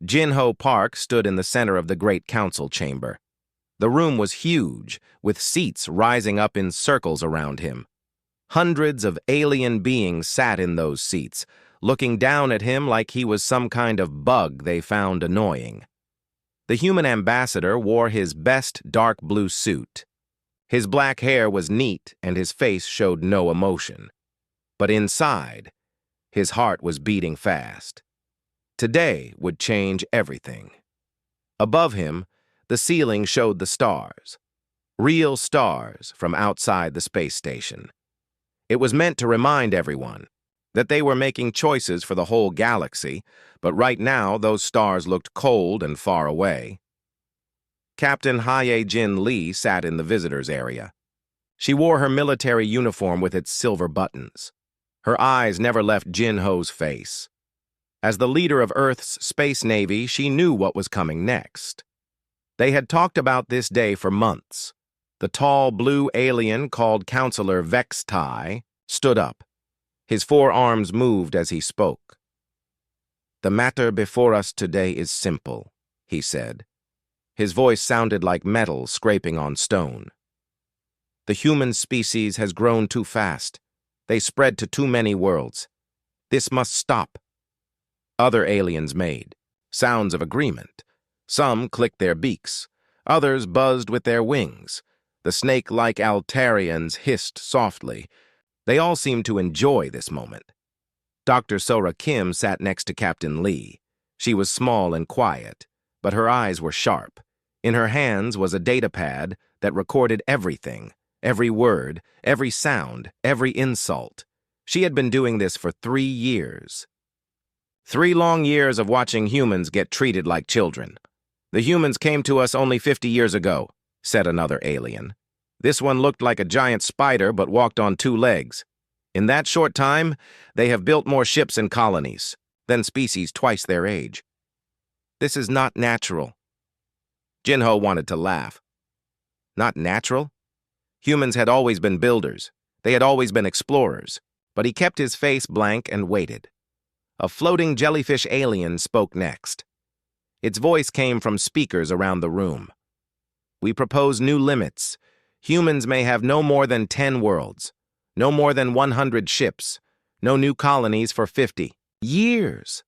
Jinho Park stood in the center of the Great Council Chamber. The room was huge, with seats rising up in circles around him. Hundreds of alien beings sat in those seats, looking down at him like he was some kind of bug they found annoying. The human ambassador wore his best dark blue suit. His black hair was neat and his face showed no emotion. But inside, his heart was beating fast. Today would change everything. Above him, the ceiling showed the stars. Real stars from outside the space station. It was meant to remind everyone that they were making choices for the whole galaxy, but right now those stars looked cold and far away. Captain Hye-Jin Lee sat in the visitors' area. She wore her military uniform with its silver buttons. Her eyes never left Jinho's face. As the leader of Earth's space navy, she knew what was coming next. They had talked about this day for months. The tall blue alien called Counselor Vextai stood up. His forearms moved as he spoke. "The matter before us today is simple," he said. His voice sounded like metal scraping on stone. "The human species has grown too fast. They spread to too many worlds. This must stop." Other aliens made sounds of agreement. Some clicked their beaks. Others buzzed with their wings. The snake-like Altarians hissed softly. They all seemed to enjoy this moment. Dr. Sora Kim sat next to Captain Lee. She was small and quiet, but her eyes were sharp. In her hands was a datapad that recorded everything, every word, every sound, every insult. She had been doing this for 3 years. 3 long years of watching humans get treated like children. "The humans came to us only 50 years ago," said another alien. "This one looked like a giant spider but walked on 2 legs. In that short time, they have built more ships and colonies than species twice their age. This is not natural." Jinho wanted to laugh. Not natural? Humans had always been builders. They had always been explorers. But he kept his face blank and waited. A floating jellyfish alien spoke next. Its voice came from speakers around the room. "We propose new limits. Humans may have no more than 10 worlds, no more than 100 ships, no new colonies for 50 years."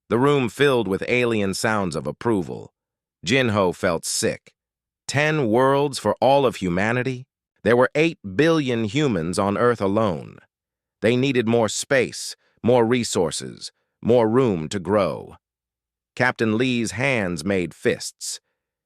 The room filled with alien sounds of approval. Jinho felt sick. 10 worlds for all of humanity? There were 8 billion humans on Earth alone. They needed more space, more resources, more room to grow. Captain Lee's hands made fists.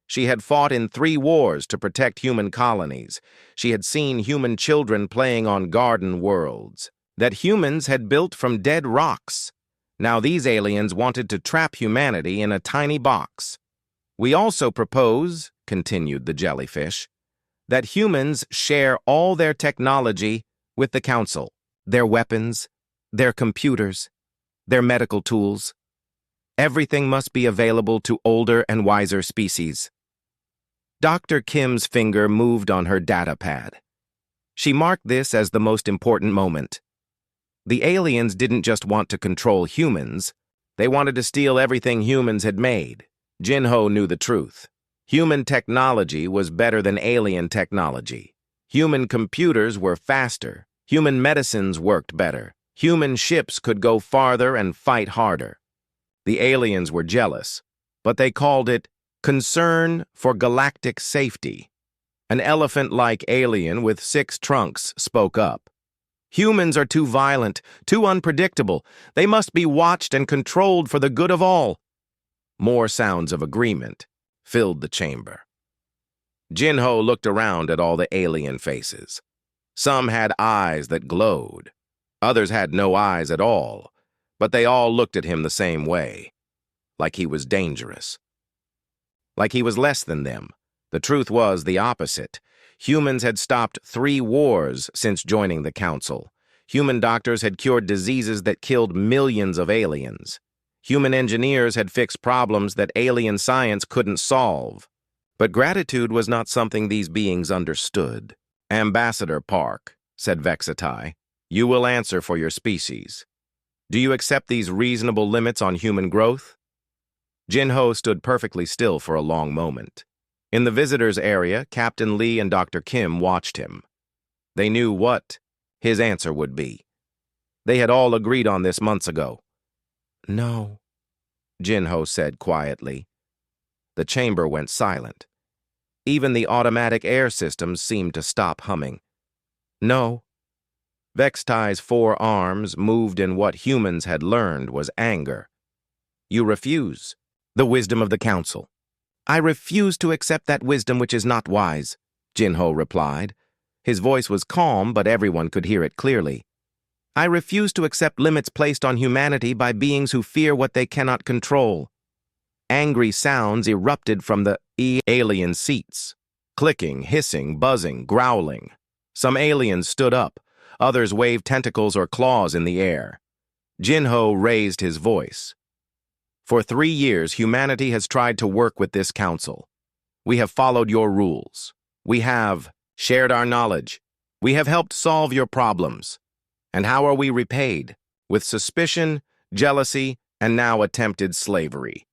She had fought in 3 wars to protect human colonies. She had seen human children playing on garden worlds that humans had built from dead rocks. Now these aliens wanted to trap humanity in a tiny box. "We also propose," continued the jellyfish, "that humans share all their technology with the Council, their weapons, their computers, their medical tools. Everything must be available to older and wiser species." Dr. Kim's finger moved on her datapad. She marked this as the most important moment. The aliens didn't just want to control humans. They wanted to steal everything humans had made. Jinho knew the truth. Human technology was better than alien technology. Human computers were faster. Human medicines worked better. Human ships could go farther and fight harder. The aliens were jealous, but they called it concern for galactic safety. An elephant-like alien with 6 trunks spoke up. "Humans are too violent, too unpredictable. They must be watched and controlled for the good of all." More sounds of agreement filled the chamber. Jinho looked around at all the alien faces. Some had eyes that glowed. Others had no eyes at all, but they all looked at him the same way, like he was dangerous. Like he was less than them. The truth was the opposite. Humans had stopped 3 wars since joining the Council. Human doctors had cured diseases that killed millions of aliens. Human engineers had fixed problems that alien science couldn't solve. But gratitude was not something these beings understood. "Ambassador Park," said Vextai, "you will answer for your species. Do you accept these reasonable limits on human growth?" Jin-Ho stood perfectly still for a long moment. In the visitors' area, Captain Lee and Dr. Kim watched him. They knew what his answer would be. They had all agreed on this months ago. "No," Jin-Ho said quietly. The chamber went silent. Even the automatic air systems seemed to stop humming. "No." Vextai's four arms moved in what humans had learned was anger. "You refuse the wisdom of the council." "I refuse to accept that wisdom which is not wise," Jin-Ho replied. His voice was calm, but everyone could hear it clearly. "I refuse to accept limits placed on humanity by beings who fear what they cannot control." Angry sounds erupted from the alien seats. Clicking, hissing, buzzing, growling. Some aliens stood up. Others waved tentacles or claws in the air. Jin-Ho raised his voice. "For 3 years, humanity has tried to work with this council. We have followed your rules. We have shared our knowledge. We have helped solve your problems. And how are we repaid? With suspicion, jealousy, and now attempted slavery."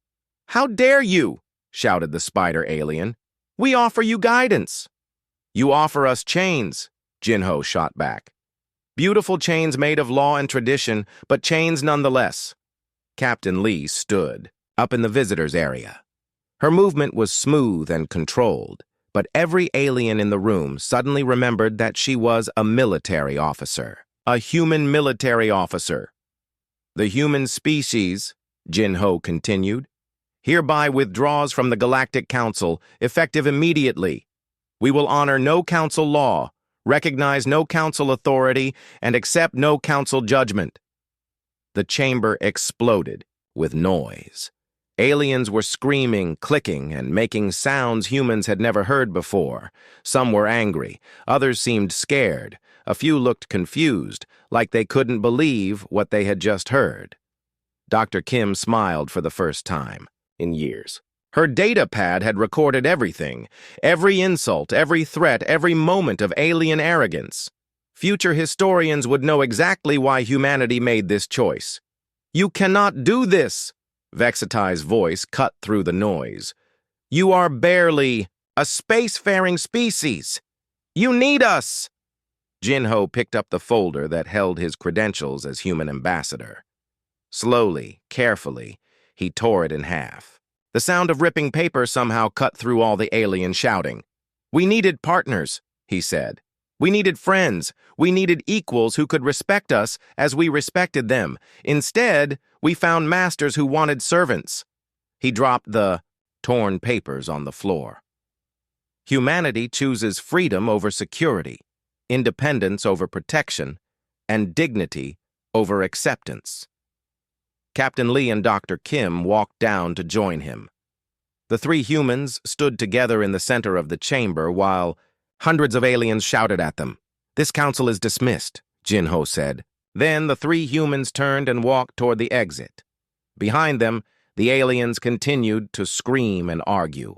"How dare you?" shouted the spider alien. "We offer you guidance." "You offer us chains," Jin-Ho shot back. "Beautiful chains made of law and tradition, but chains nonetheless." Captain Lee stood, up in the visitors' area. Her movement was smooth and controlled, but every alien in the room suddenly remembered that she was a military officer. A human military officer. "The human species," Jin-Ho continued, "hereby withdraws from the Galactic Council, effective immediately. We will honor no council law, recognize no council authority, and accept no council judgment." The chamber exploded with noise. Aliens were screaming, clicking, and making sounds humans had never heard before. Some were angry, others seemed scared. A few looked confused, like they couldn't believe what they had just heard. Dr. Kim smiled for the first time in years. Her data pad had recorded everything, every insult, every threat, every moment of alien arrogance. Future historians would know exactly why humanity made this choice. "You cannot do this," Vexitai's voice cut through the noise. "You are barely a spacefaring species. You need us." Jin-Ho picked up the folder that held his credentials as human ambassador. Slowly, carefully, he tore it in half. The sound of ripping paper somehow cut through all the alien shouting. "We needed partners," he said. "We needed friends. We needed equals who could respect us as we respected them. Instead, we found masters who wanted servants." He dropped the torn papers on the floor. "Humanity chooses freedom over security, independence over protection, and dignity over acceptance." Captain Lee and Dr. Kim walked down to join him. The three humans stood together in the center of the chamber while hundreds of aliens shouted at them. "This council is dismissed," Jin-Ho said. Then the three humans turned and walked toward the exit. Behind them, the aliens continued to scream and argue,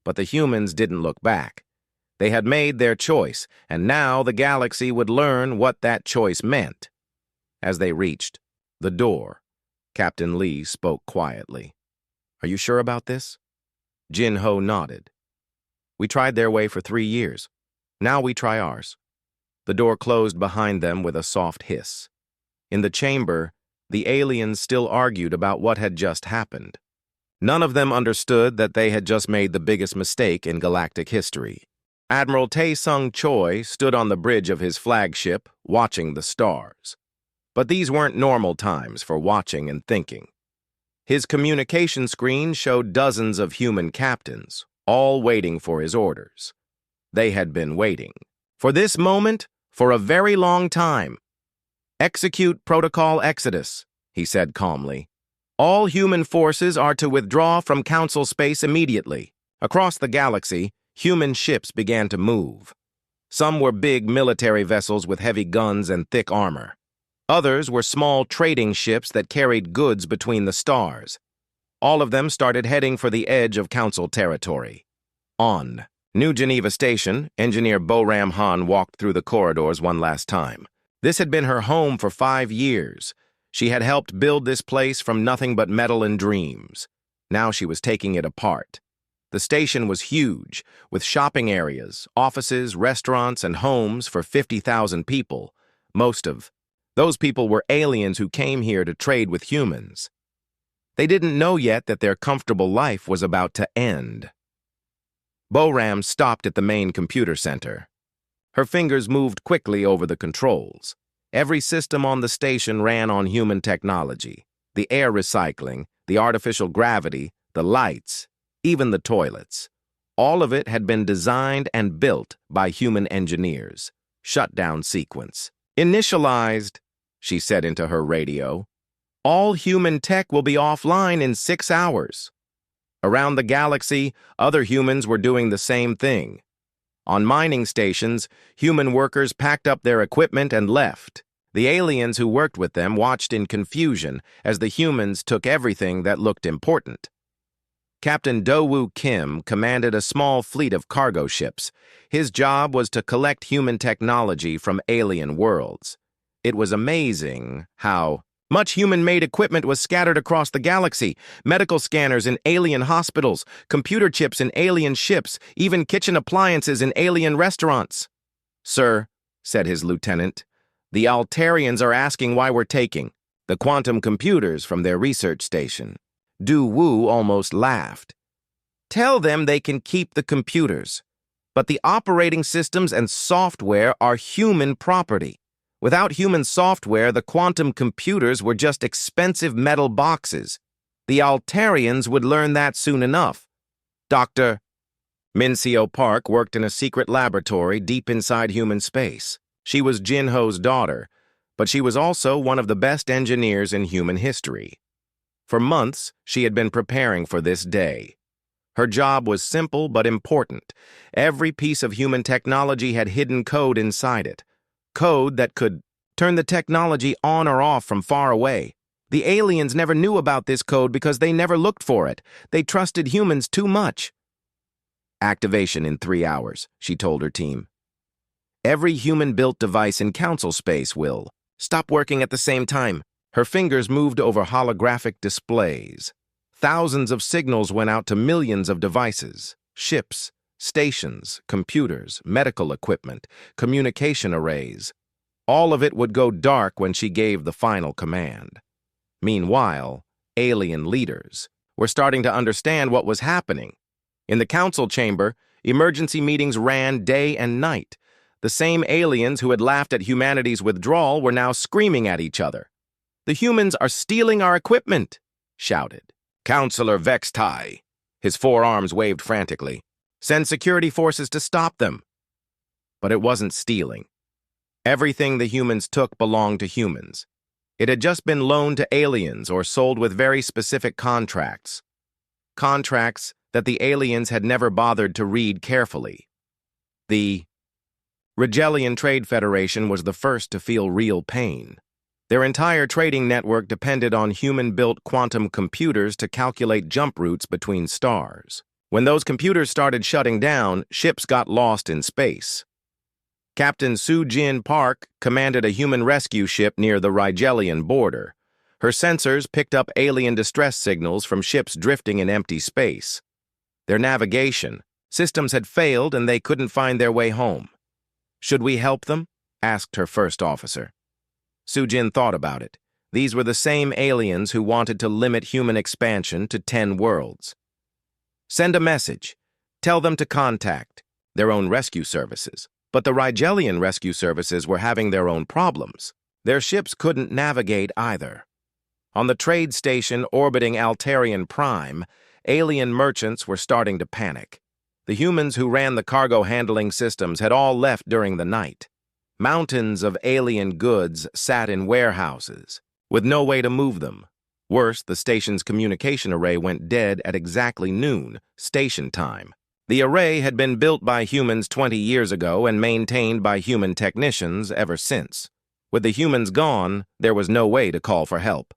but the humans didn't look back. They had made their choice, and now the galaxy would learn what that choice meant. As they reached the door, Captain Lee spoke quietly. "Are you sure about this?" Jin-Ho nodded. "We tried their way for 3 years. Now we try ours." The door closed behind them with a soft hiss. In the chamber, the aliens still argued about what had just happened. None of them understood that they had just made the biggest mistake in galactic history. Admiral Tae-Sung Choi stood on the bridge of his flagship, watching the stars. But these weren't normal times for watching and thinking. His communication screen showed dozens of human captains, all waiting for his orders. They had been waiting for this moment for a very long time. "Execute Protocol Exodus," he said calmly. "All human forces are to withdraw from Council space immediately." Across the galaxy, human ships began to move. Some were big military vessels with heavy guns and thick armor. Others were small trading ships that carried goods between the stars. All of them started heading for the edge of Council territory. On New Geneva Station, Engineer Boram Han walked through the corridors one last time. This had been her home for 5 years. She had helped build this place from nothing but metal and dreams. Now she was taking it apart. The station was huge, with shopping areas, offices, restaurants, and homes for 50,000 people. Most of those people were aliens who came here to trade with humans. They didn't know yet that their comfortable life was about to end. Boram stopped at the main computer center. Her fingers moved quickly over the controls. Every system on the station ran on human technology. The air recycling, the artificial gravity, the lights, even the toilets. All of it had been designed and built by human engineers. Shutdown sequence. Initialized, she said into her radio. All human tech will be offline in 6 hours. Around the galaxy, other humans were doing the same thing. On mining stations, human workers packed up their equipment and left. The aliens who worked with them watched in confusion as the humans took everything that looked important. Captain Do-Woo Kim commanded a small fleet of cargo ships. His job was to collect human technology from alien worlds. It was amazing how much human-made equipment was scattered across the galaxy. Medical scanners in alien hospitals, computer chips in alien ships, even kitchen appliances in alien restaurants. "Sir," said his lieutenant, "the Altarians are asking why we're taking the quantum computers from their research station." Do-Woo almost laughed. "Tell them they can keep the computers, but the operating systems and software are human property. Without human software, the quantum computers were just expensive metal boxes. The Altarians would learn that soon enough." Dr. Min-Seo Park worked in a secret laboratory deep inside human space. She was Jin-Ho's daughter, but she was also one of the best engineers in human history. For months, she had been preparing for this day. Her job was simple but important. Every piece of human technology had hidden code inside it. Code that could turn the technology on or off from far away. The aliens never knew about this code because they never looked for it. They trusted humans too much. "Activation in 3 hours," she told her team. "Every human-built device in council space will stop working at the same time." Her fingers moved over holographic displays. Thousands of signals went out to millions of devices, ships, stations, computers, medical equipment, communication arrays. All of it would go dark when she gave the final command. Meanwhile, alien leaders were starting to understand what was happening. In the council chamber, emergency meetings ran day and night. The same aliens who had laughed at humanity's withdrawal were now screaming at each other. "The humans are stealing our equipment," shouted Counselor Vextai. His forearms waved frantically. "Send security forces to stop them." But it wasn't stealing. Everything the humans took belonged to humans. It had just been loaned to aliens or sold with very specific contracts. Contracts that the aliens had never bothered to read carefully. The Regellian Trade Federation was the first to feel real pain. Their entire trading network depended on human-built quantum computers to calculate jump routes between stars. When those computers started shutting down, ships got lost in space. Captain Soo-Jin Park commanded a human rescue ship near the Rigelian border. Her sensors picked up alien distress signals from ships drifting in empty space. Their navigation systems had failed and they couldn't find their way home. "Should we help them?" asked her first officer. Soo-Jin thought about it. These were the same aliens who wanted to limit human expansion to 10 worlds. "Send a message. Tell them to contact their own rescue services." But the Rigelian rescue services were having their own problems. Their ships couldn't navigate either. On the trade station orbiting Altarian Prime, alien merchants were starting to panic. The humans who ran the cargo handling systems had all left during the night. Mountains of alien goods sat in warehouses, with no way to move them. Worse, the station's communication array went dead at exactly noon, station time. The array had been built by humans 20 years ago and maintained by human technicians ever since. With the humans gone, there was no way to call for help.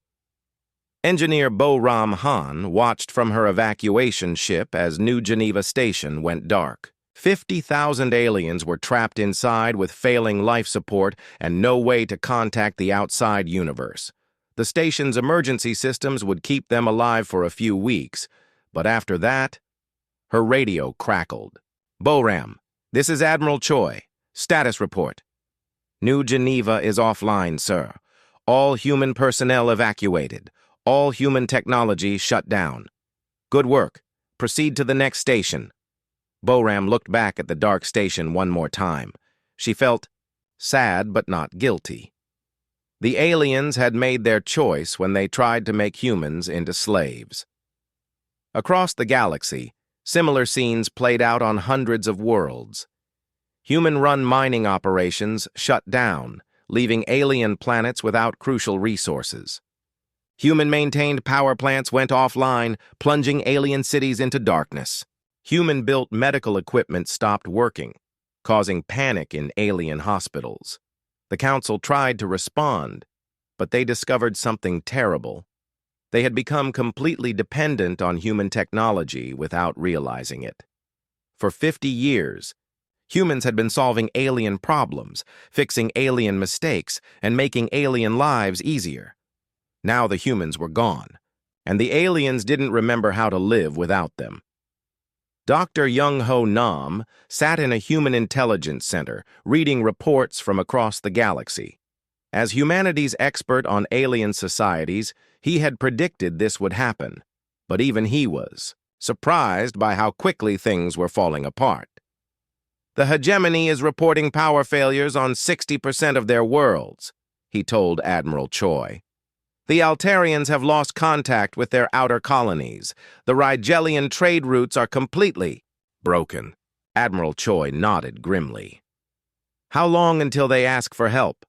Engineer Bo-Ram Han watched from her evacuation ship as New Geneva Station went dark. 50,000 aliens were trapped inside with failing life support and no way to contact the outside universe. The station's emergency systems would keep them alive for a few weeks. But after that, her radio crackled. "Boram, this is Admiral Choi. Status report. New Geneva is offline, sir. All human personnel evacuated. All human technology shut down. Good work. Proceed to the next station." Boram looked back at the dark station one more time. She felt sad but not guilty. The aliens had made their choice when they tried to make humans into slaves. Across the galaxy, similar scenes played out on hundreds of worlds. Human-run mining operations shut down, leaving alien planets without crucial resources. Human-maintained power plants went offline, plunging alien cities into darkness. Human-built medical equipment stopped working, causing panic in alien hospitals. The Council tried to respond, but they discovered something terrible. They had become completely dependent on human technology without realizing it. For 50 years, humans had been solving alien problems, fixing alien mistakes, and making alien lives easier. Now the humans were gone, and the aliens didn't remember how to live without them. Dr. Young-Ho Nam sat in a human intelligence center, reading reports from across the galaxy. As humanity's expert on alien societies, he had predicted this would happen, but even he was surprised by how quickly things were falling apart. "The hegemony is reporting power failures on 60% of their worlds," he told Admiral Choi. "The Altarians have lost contact with their outer colonies. The Rigelian trade routes are completely broken." Admiral Choi nodded grimly. "How long until they ask for help?"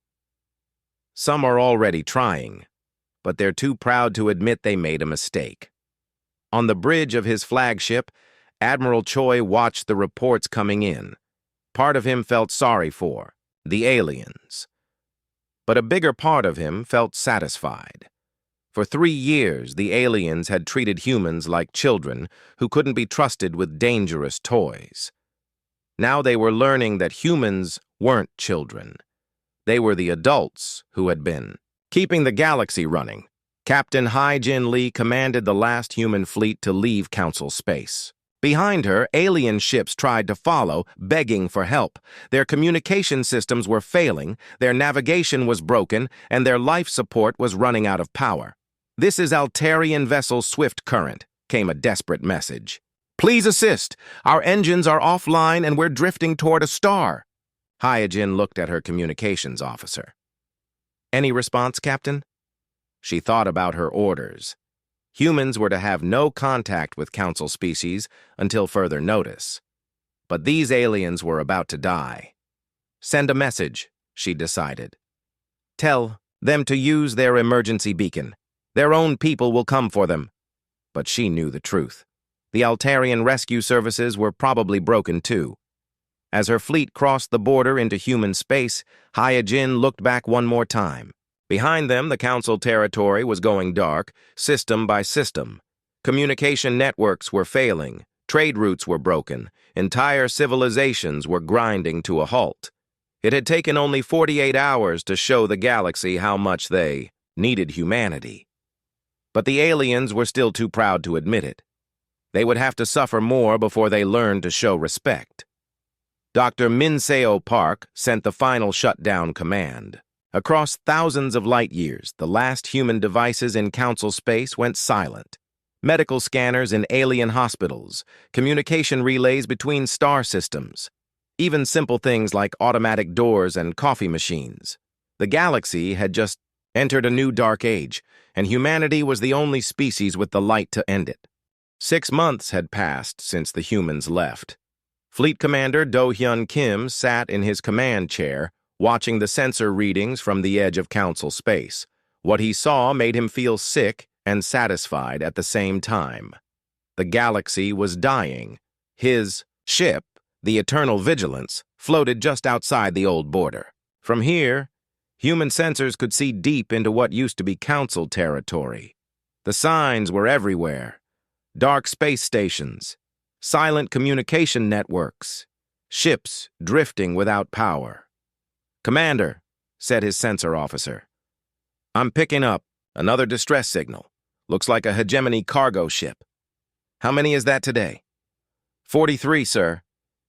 "Some are already trying, but they're too proud to admit they made a mistake." On the bridge of his flagship, Admiral Choi watched the reports coming in. Part of him felt sorry for the aliens, but a bigger part of him felt satisfied. For 3 years, the aliens had treated humans like children who couldn't be trusted with dangerous toys. Now they were learning that humans weren't children. They were the adults who had been keeping the galaxy running. Captain Hai-Jin Lee commanded the last human fleet to leave Council space. Behind her, alien ships tried to follow, begging for help. Their communication systems were failing, their navigation was broken, and their life support was running out of power. "This is Altarian vessel Swift Current," came a desperate message. "Please assist. Our engines are offline and we're drifting toward a star." Hyojin looked at her communications officer. "Any response, Captain?" She thought about her orders. Humans were to have no contact with Council species until further notice. But these aliens were about to die. "Send a message," she decided. "Tell them to use their emergency beacon. Their own people will come for them." But she knew the truth. The Altarian rescue services were probably broken too. As her fleet crossed the border into human space, Hyojin looked back one more time. Behind them, the Council territory was going dark, system by system. Communication networks were failing, trade routes were broken, entire civilizations were grinding to a halt. It had taken only 48 hours to show the galaxy how much they needed humanity. But the aliens were still too proud to admit it. They would have to suffer more before they learned to show respect. Dr. Minseo Park sent the final shutdown command. Across thousands of light years, the last human devices in Council space went silent. Medical scanners in alien hospitals, communication relays between star systems, even simple things like automatic doors and coffee machines. The galaxy had just entered a new dark age, and humanity was the only species with the light to end it. 6 months had passed since the humans left. Fleet Commander Do-Hyun Kim sat in his command chair, watching the sensor readings from the edge of Council space. What he saw made him feel sick and satisfied at the same time. The galaxy was dying. His ship, the Eternal Vigilance, floated just outside the old border. From here, human sensors could see deep into what used to be Council territory. The signs were everywhere. Dark space stations, silent communication networks, ships drifting without power. "Commander," said his sensor officer, "I'm picking up another distress signal. Looks like a hegemony cargo ship." How many is that today? 43, sir.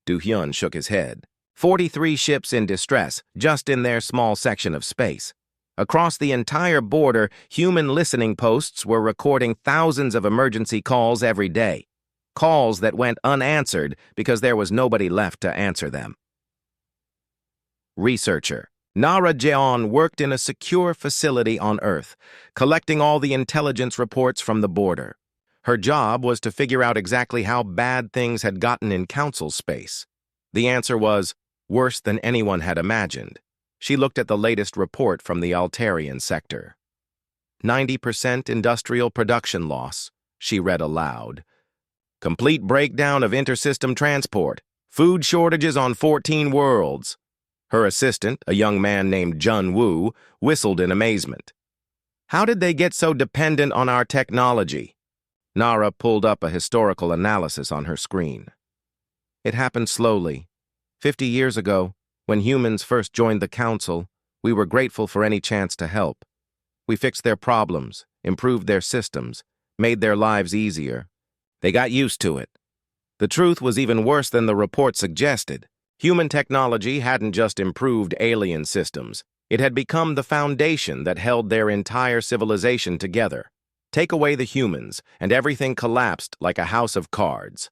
Du-hyun shook his head. 43 ships in distress, just in their small section of space. Across the entire border, human listening posts were recording thousands of emergency calls every day. Calls that went unanswered because there was nobody left to answer them. Researcher. Nara Jeon worked in a secure facility on Earth, collecting all the intelligence reports from the border. Her job was to figure out exactly how bad things had gotten in Council space. The answer was worse than anyone had imagined. She looked at the latest report from the Altarian sector. 90% industrial production loss, she read aloud. Complete breakdown of intersystem transport. Food shortages on 14 worlds. Her assistant, a young man named Jun Woo, whistled in amazement. How did they get so dependent on our technology? Nara pulled up a historical analysis on her screen. It happened slowly. 50 years ago, when humans first joined the Council, we were grateful for any chance to help. We fixed their problems, improved their systems, made their lives easier. They got used to it. The truth was even worse than the report suggested. Human technology hadn't just improved alien systems. It had become the foundation that held their entire civilization together. Take away the humans, and everything collapsed like a house of cards.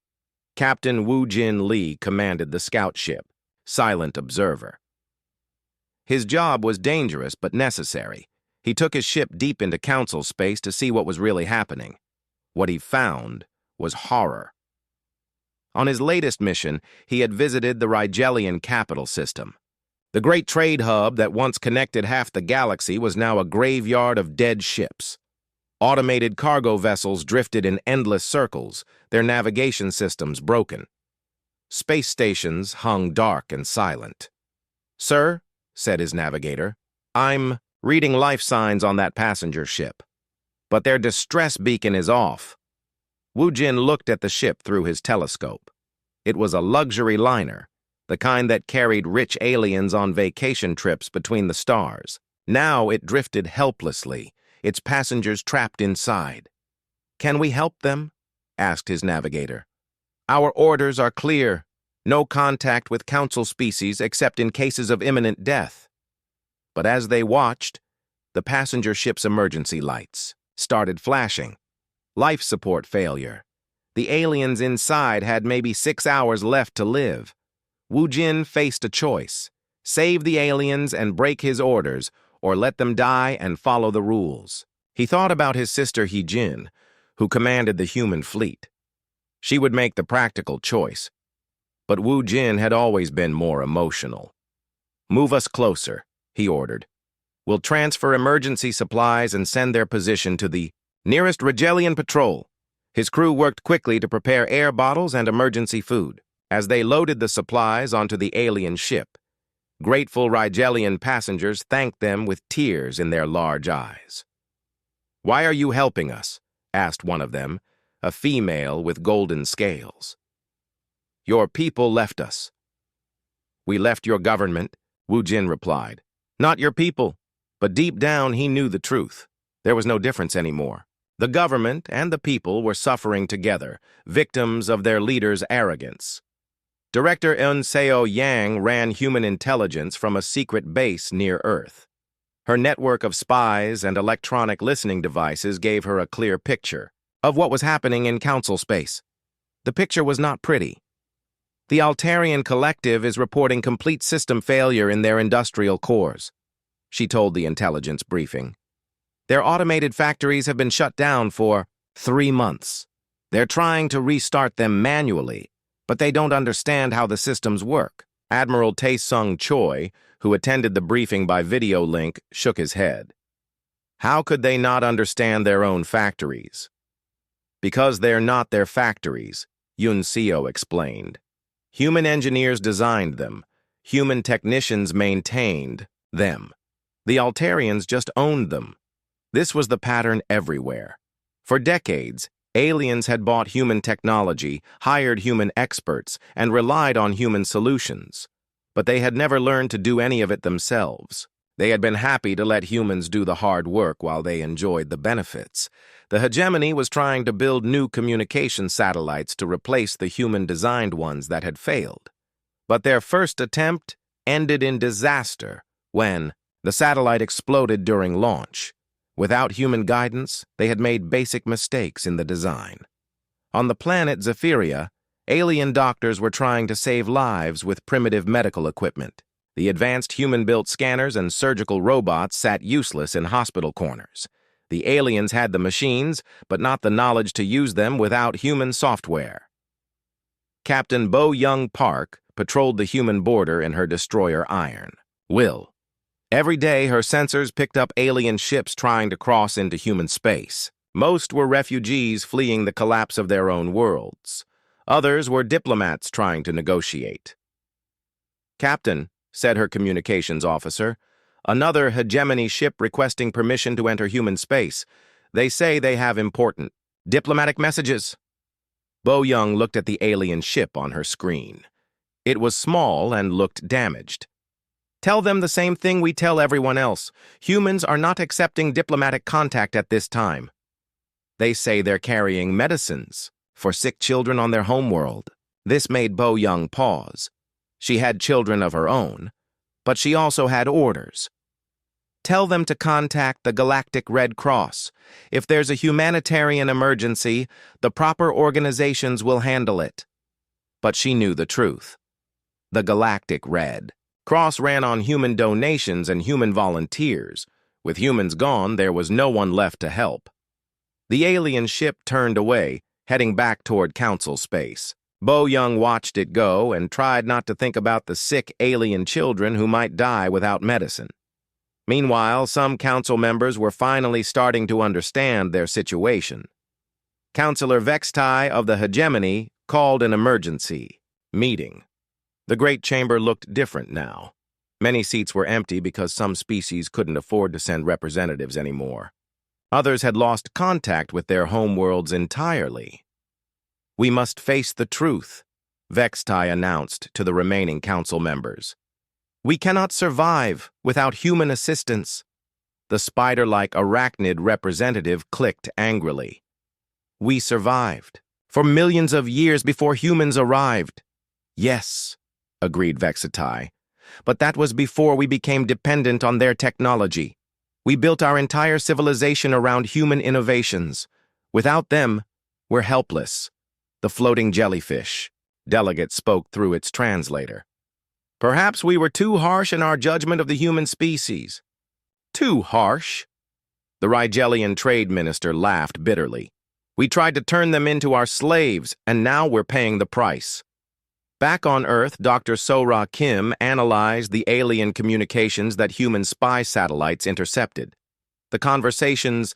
Captain Woo Jin Lee commanded the scout ship, Silent Observer. His job was dangerous but necessary. He took his ship deep into Council space to see what was really happening. What he found was horror. On his latest mission, he had visited the Rigelian capital system. The great trade hub that once connected half the galaxy was now a graveyard of dead ships. Automated cargo vessels drifted in endless circles, their navigation systems broken. Space stations hung dark and silent. "Sir," said his navigator, "I'm reading life signs on that passenger ship. But their distress beacon is off." Woo Jin looked at the ship through his telescope. It was a luxury liner, the kind that carried rich aliens on vacation trips between the stars. Now it drifted helplessly, its passengers trapped inside. "Can we help them?" asked his navigator. "Our orders are clear. No contact with Council species except in cases of imminent death." But as they watched, the passenger ship's emergency lights started flashing. Life support failure. The aliens inside had maybe 6 hours left to live. Woo Jin faced a choice: save the aliens and break his orders, or let them die and follow the rules. He thought about his sister Hee-jin, who commanded the human fleet. She would make the practical choice. But Woo Jin had always been more emotional. "Move us closer," he ordered. "We'll transfer emergency supplies and send their position to the nearest Rigelian patrol." His crew worked quickly to prepare air bottles and emergency food. As they loaded the supplies onto the alien ship, grateful Rigelian passengers thanked them with tears in their large eyes. "Why are you helping us?" asked one of them, a female with golden scales. "Your people left us." "We left your government," Woo Jin replied. "Not your people." But deep down he knew the truth. There was no difference anymore. The government and the people were suffering together, victims of their leaders' arrogance. Director Eun Seo Yang ran human intelligence from a secret base near Earth. Her network of spies and electronic listening devices gave her a clear picture of what was happening in Council space. The picture was not pretty. The Altarian Collective is reporting complete system failure in their industrial cores, she told the intelligence briefing. Their automated factories have been shut down for 3 months. They're trying to restart them manually, but they don't understand how the systems work. Admiral Tae-sung Choi, who attended the briefing by video link, shook his head. How could they not understand their own factories? Because they're not their factories, Yoon Seo explained. Human engineers designed them. Human technicians maintained them. The Altarians just owned them. This was the pattern everywhere. For decades, aliens had bought human technology, hired human experts, and relied on human solutions. But they had never learned to do any of it themselves. They had been happy to let humans do the hard work while they enjoyed the benefits. The hegemony was trying to build new communication satellites to replace the human-designed ones that had failed. But their first attempt ended in disaster when the satellite exploded during launch. Without human guidance, they had made basic mistakes in the design. On the planet Zephyria, alien doctors were trying to save lives with primitive medical equipment. The advanced human-built scanners and surgical robots sat useless in hospital corners. The aliens had the machines, but not the knowledge to use them without human software. Captain Bo Young Park patrolled the human border in her destroyer Iron Will. Every day, her sensors picked up alien ships trying to cross into human space. Most were refugees fleeing the collapse of their own worlds. Others were diplomats trying to negotiate. "Captain," said her communications officer, "another hegemony ship requesting permission to enter human space. They say they have important diplomatic messages." Bo Young looked at the alien ship on her screen. It was small and looked damaged. "Tell them the same thing we tell everyone else. Humans are not accepting diplomatic contact at this time. They say they're carrying medicines for sick children on their homeworld." This made Bo Young pause. She had children of her own, but she also had orders. "Tell them to contact the Galactic Red Cross. If there's a humanitarian emergency, the proper organizations will handle it." But she knew the truth. The Galactic Red Cross ran on human donations and human volunteers. With humans gone, there was no one left to help. The alien ship turned away, heading back toward Council space. Bo Young watched it go and tried not to think about the sick alien children who might die without medicine. Meanwhile, some council members were finally starting to understand their situation. Councillor Vextai of the Hegemony called an emergency meeting. The Great Chamber looked different now. Many seats were empty because some species couldn't afford to send representatives anymore. Others had lost contact with their homeworlds entirely. "We must face the truth," Vextai announced to the remaining council members. "We cannot survive without human assistance." The spider-like arachnid representative clicked angrily. "We survived for millions of years before humans arrived." "Yes," agreed Vextai, "but that was before we became dependent on their technology. We built our entire civilization around human innovations. Without them, we're helpless." The floating jellyfish delegate spoke through its translator. "Perhaps we were too harsh in our judgment of the human species." "Too harsh?" The Rigelian trade minister laughed bitterly. "We tried to turn them into our slaves, and now we're paying the price." Back on Earth, Dr. So-Ra Kim analyzed the alien communications that human spy satellites intercepted. The conversations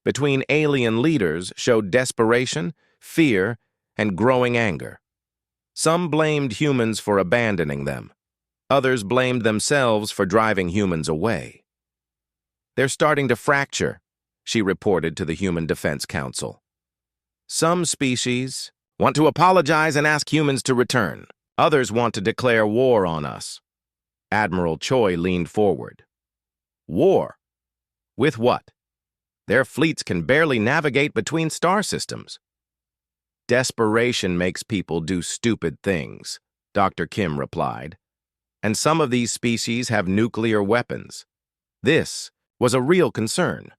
between alien leaders showed desperation, fear, and growing anger. Some blamed humans for abandoning them. Others blamed themselves for driving humans away. "They're starting to fracture," she reported to the Human Defense Council. "Some species want to apologize and ask humans to return. Others want to declare war on us." Admiral Choi leaned forward. "War? With what? Their fleets can barely navigate between star systems." "Desperation makes people do stupid things," Dr. Kim replied. "And some of these species have nuclear weapons." This was a real concern.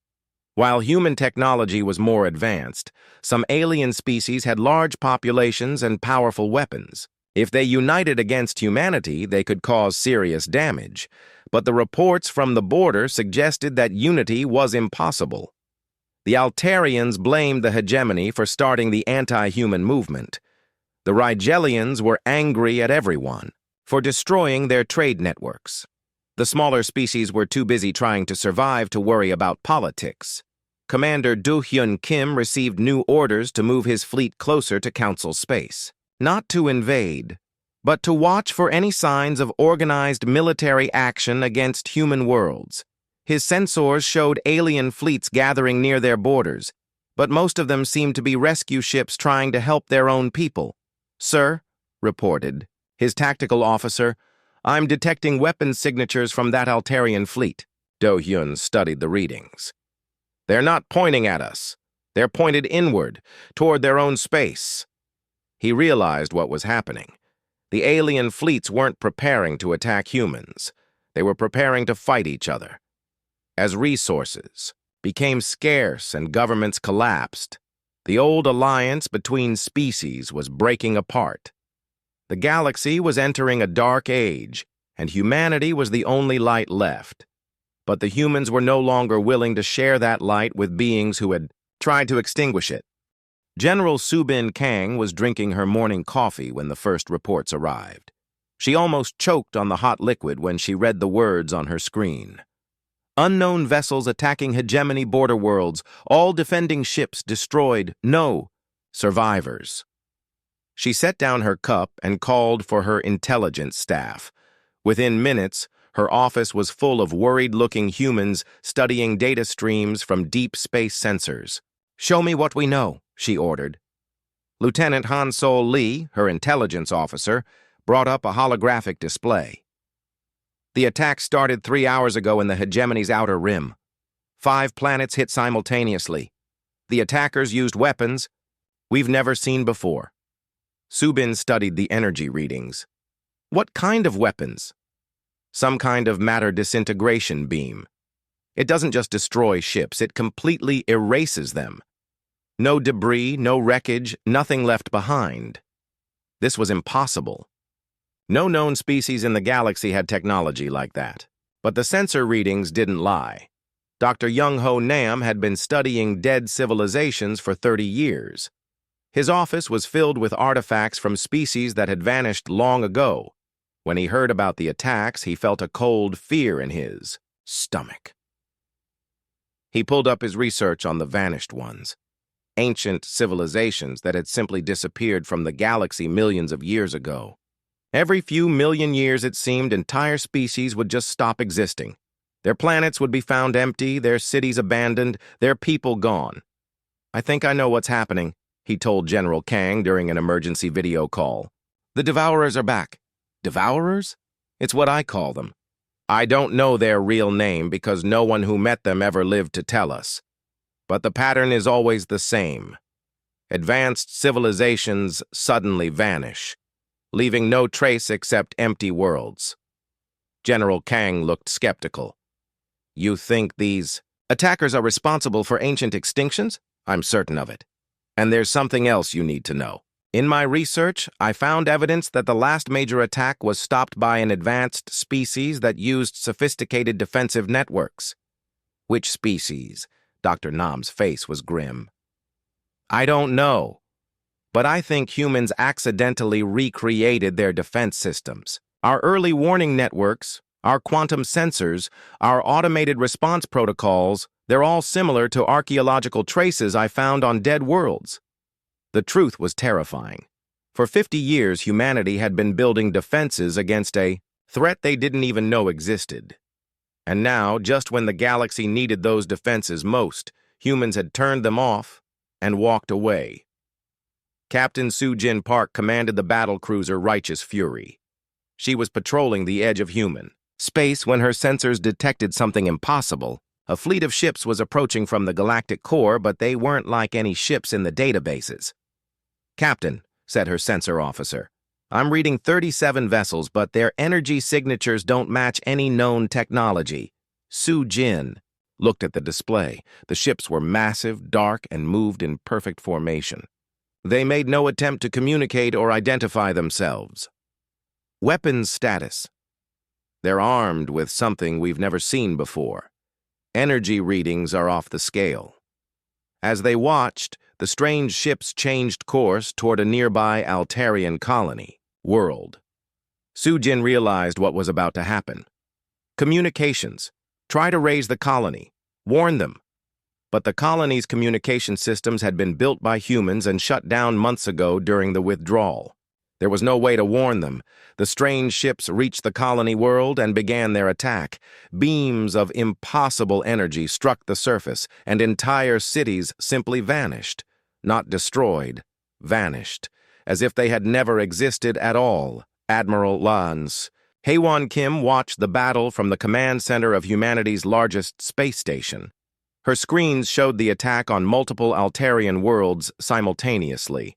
While human technology was more advanced, some alien species had large populations and powerful weapons. If they united against humanity, they could cause serious damage. But the reports from the border suggested that unity was impossible. The Altarians blamed the hegemony for starting the anti-human movement. The Rigelians were angry at everyone for destroying their trade networks. The smaller species were too busy trying to survive to worry about politics. Commander Do-Hyun Kim received new orders to move his fleet closer to Council space. Not to invade, but to watch for any signs of organized military action against human worlds. His sensors showed alien fleets gathering near their borders, but most of them seemed to be rescue ships trying to help their own people. "Sir," reported his tactical officer, "I'm detecting weapons signatures from that Altarian fleet." Do-Hyun studied the readings. "They're not pointing at us. They're pointed inward, toward their own space. He realized what was happening. The alien fleets weren't preparing to attack humans. They were preparing to fight each other. As resources became scarce and governments collapsed, the old alliance between species was breaking apart. The galaxy was entering a dark age, and humanity was the only light left. But the humans were no longer willing to share that light with beings who had tried to extinguish it. General Subin Kang was drinking her morning coffee when the first reports arrived. She almost choked on the hot liquid when she read the words on her screen. Unknown vessels attacking hegemony border worlds, all defending ships destroyed, no survivors. She set down her cup and called for her intelligence staff. Within minutes, her office was full of worried-looking humans studying data streams from deep space sensors. "Show me what we know," she ordered. Lieutenant Han Sol Lee, her intelligence officer, brought up a holographic display. The attack started 3 hours ago in the hegemony's outer rim. 5 planets hit simultaneously. The attackers used weapons we've never seen before. Subin studied the energy readings. What kind of weapons? Some kind of matter disintegration beam. It doesn't just destroy ships, it completely erases them. No debris, no wreckage, nothing left behind. This was impossible. No known species in the galaxy had technology like that. But the sensor readings didn't lie. Dr. Young-Ho Nam had been studying dead civilizations for 30 years. His office was filled with artifacts from species that had vanished long ago. When he heard about the attacks, he felt a cold fear in his stomach. He pulled up his research on the vanished ones. Ancient civilizations that had simply disappeared from the galaxy millions of years ago. Every few million years, it seemed, entire species would just stop existing. Their planets would be found empty, their cities abandoned, their people gone. "I think I know what's happening," he told General Kang during an emergency video call. "The Devourers are back." Devourers? It's what I call them. I don't know their real name because no one who met them ever lived to tell us. But the pattern is always the same. Advanced civilizations suddenly vanish, leaving no trace except empty worlds. General Kang looked skeptical. "You think these attackers are responsible for ancient extinctions?" "I'm certain of it. And there's something else you need to know. In my research, I found evidence that the last major attack was stopped by an advanced species that used sophisticated defensive networks." "Which species?" Dr. Nam's face was grim. "I don't know. But I think humans accidentally recreated their defense systems. Our early warning networks, our quantum sensors, our automated response protocols, they're all similar to archaeological traces I found on dead worlds." The truth was terrifying. For 50 years, humanity had been building defenses against a threat they didn't even know existed. And now, just when the galaxy needed those defenses most, humans had turned them off and walked away. Captain Sujin Park commanded the battlecruiser Righteous Fury. She was patrolling the edge of human space when her sensors detected something impossible. A fleet of ships was approaching from the galactic core, but they weren't like any ships in the databases. "Captain," said her sensor officer, "I'm reading 37 vessels, but their energy signatures don't match any known technology." Sujin looked at the display. The ships were massive, dark, and moved in perfect formation. They made no attempt to communicate or identify themselves. "Weapons status. They're armed with something we've never seen before. Energy readings are off the scale." As they watched, the strange ships changed course toward a nearby Altarian colony, world. Sujin realized what was about to happen. Communications. Try to raise the colony. Warn them. But the colony's communication systems had been built by humans and shut down months ago during the withdrawal. There was no way to warn them. The strange ships reached the colony world and began their attack. Beams of impossible energy struck the surface, and entire cities simply vanished. Not destroyed, vanished, as if they had never existed at all. Admiral Lans. Haewon Kim watched the battle from the command center of humanity's largest space station. Her screens showed the attack on multiple Altarian worlds simultaneously.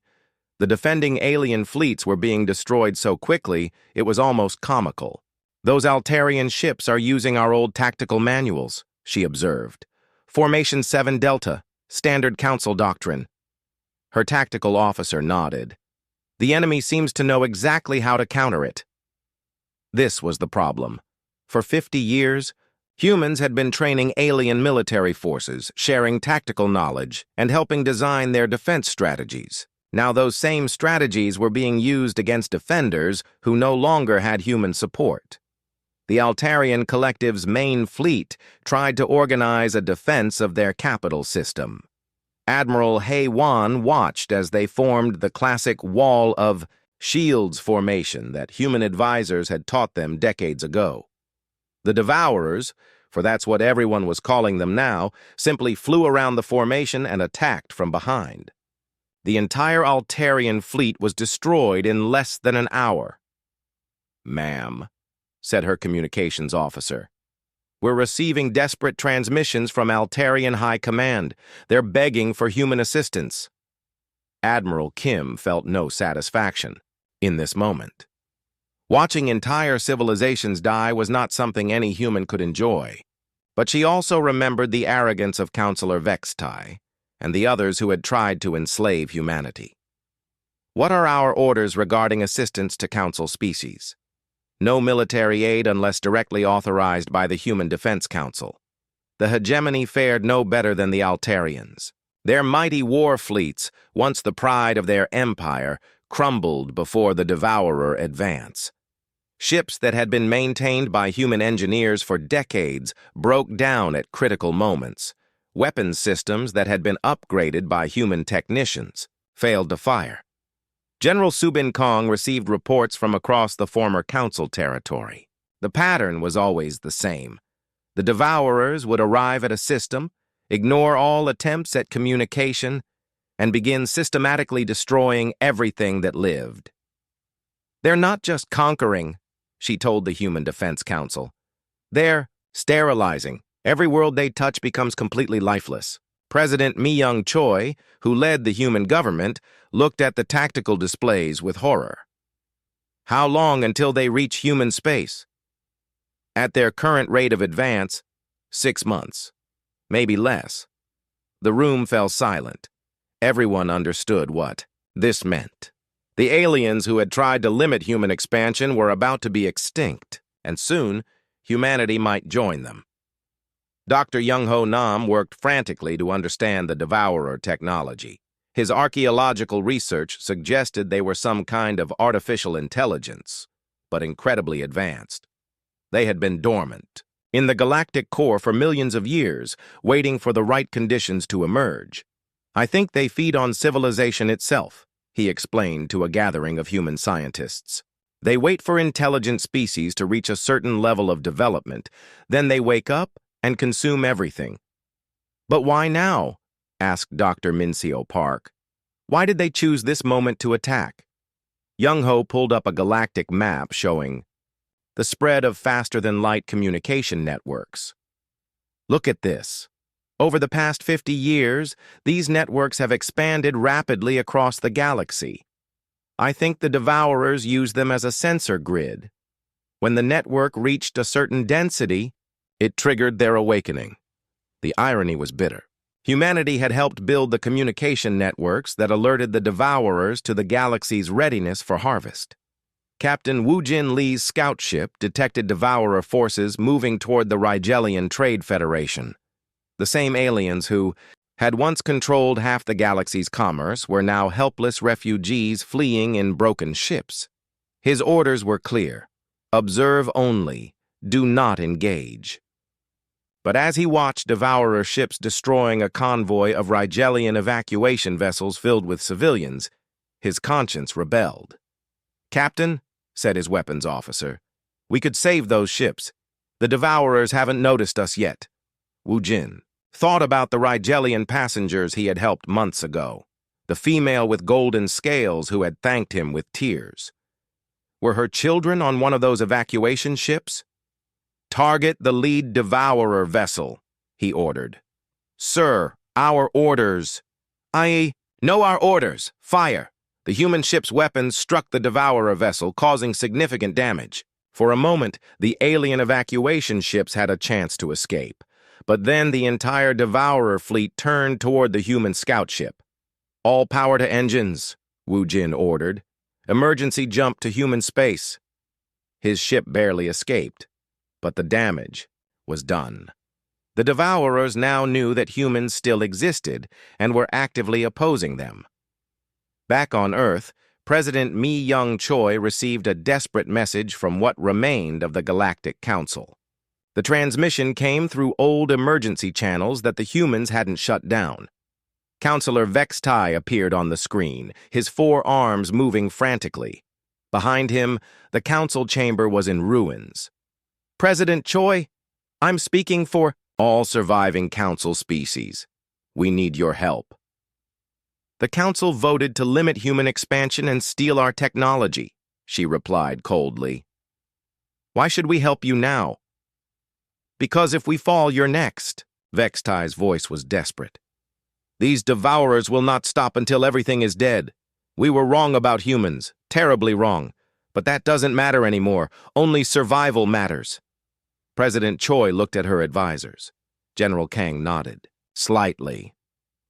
The defending alien fleets were being destroyed so quickly, it was almost comical. "Those Altarian ships are using our old tactical manuals," she observed. "Formation 7 Delta, Standard Council Doctrine." Her tactical officer nodded. "The enemy seems to know exactly how to counter it." This was the problem. For 50 years, humans had been training alien military forces, sharing tactical knowledge, and helping design their defense strategies. Now those same strategies were being used against defenders who no longer had human support. The Altarian Collective's main fleet tried to organize a defense of their capital system. Admiral Hay-Wan watched as they formed the classic wall of shields formation that human advisors had taught them decades ago. The Devourers, for that's what everyone was calling them now, simply flew around the formation and attacked from behind. The entire Altarian fleet was destroyed in less than an hour. "Ma'am," said her communications officer, "we're receiving desperate transmissions from Altarian High Command. They're begging for human assistance." Admiral Kim felt no satisfaction in this moment. Watching entire civilizations die was not something any human could enjoy. But she also remembered the arrogance of Counselor Vextai and the others who had tried to enslave humanity. "What are our orders regarding assistance to Council species?" "No military aid unless directly authorized by the Human Defense Council." The hegemony fared no better than the Altarians. Their mighty war fleets, once the pride of their empire, crumbled before the Devourer advance. Ships that had been maintained by human engineers for decades broke down at critical moments. Weapons systems that had been upgraded by human technicians failed to fire. General Subin Kong received reports from across the former Council territory. The pattern was always the same. The Devourers would arrive at a system, ignore all attempts at communication, and begin systematically destroying everything that lived. "They're not just conquering," she told the Human Defense Council. "They're sterilizing. Every world they touch becomes completely lifeless." President Mi-young Choi, who led the human government, looked at the tactical displays with horror. "How long until they reach human space?" "At their current rate of advance, 6 months. Maybe less." The room fell silent. Everyone understood what this meant. The aliens who had tried to limit human expansion were about to be extinct, and soon humanity might join them. Dr. Young-Ho Nam worked frantically to understand the Devourer technology. His archaeological research suggested they were some kind of artificial intelligence, but incredibly advanced. They had been dormant in the galactic core for millions of years, waiting for the right conditions to emerge. "I think they feed on civilization itself," he explained to a gathering of human scientists. "They wait for intelligent species to reach a certain level of development, then they wake up and consume everything." "But why now?" asked Dr. Mincio Park. "Why did they choose this moment to attack?" Young-Ho pulled up a galactic map showing the spread of faster-than-light communication networks. "Look at this. Over the past 50 years, these networks have expanded rapidly across the galaxy. I think the Devourers used them as a sensor grid. When the network reached a certain density, it triggered their awakening." The irony was bitter. Humanity had helped build the communication networks that alerted the Devourers to the galaxy's readiness for harvest. Captain Wu Jin Lee's scout ship detected Devourer forces moving toward the Rigelian Trade Federation. The same aliens who had once controlled half the galaxy's commerce were now helpless refugees fleeing in broken ships. His orders were clear: observe only, do not engage. But as he watched Devourer ships destroying a convoy of Rigelian evacuation vessels filled with civilians, his conscience rebelled. "Captain," said his weapons officer, "we could save those ships. The Devourers haven't noticed us yet." Wu Jin thought about the Rigelian passengers he had helped months ago, the female with golden scales who had thanked him with tears. Were her children on one of those evacuation ships? "Target the lead Devourer vessel," he ordered. Sir, our orders. I know our orders. Fire. The human ship's weapons struck the Devourer vessel, causing significant damage. For a moment, the alien evacuation ships had a chance to escape. But then the entire Devourer fleet turned toward the human scout ship. All power to engines, Wu Jin ordered. Emergency jump to human space. His ship barely escaped, but the damage was done. The Devourers now knew that humans still existed and were actively opposing them. Back on Earth, President Mi Young Choi received a desperate message from what remained of the Galactic Council. The transmission came through old emergency channels that the humans hadn't shut down. Counselor Vex Tai appeared on the screen, his 4 arms moving frantically. Behind him, the council chamber was in ruins. President Choi, I'm speaking for all surviving council species. We need your help. The council voted to limit human expansion and steal our technology, she replied coldly. Why should we help you now? Because if we fall, you're next. Vex Tai's voice was desperate. These Devourers will not stop until everything is dead. We were wrong about humans, terribly wrong. But that doesn't matter anymore. Only survival matters. President Choi looked at her advisors. General Kang nodded, slightly.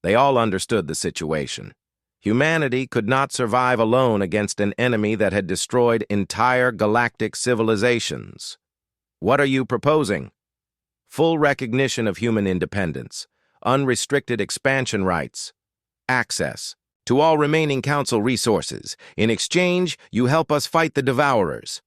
They all understood the situation. Humanity could not survive alone against an enemy that had destroyed entire galactic civilizations. What are you proposing? Full recognition of human independence, unrestricted expansion rights, access to all remaining council resources. In exchange, you help us fight the Devourers.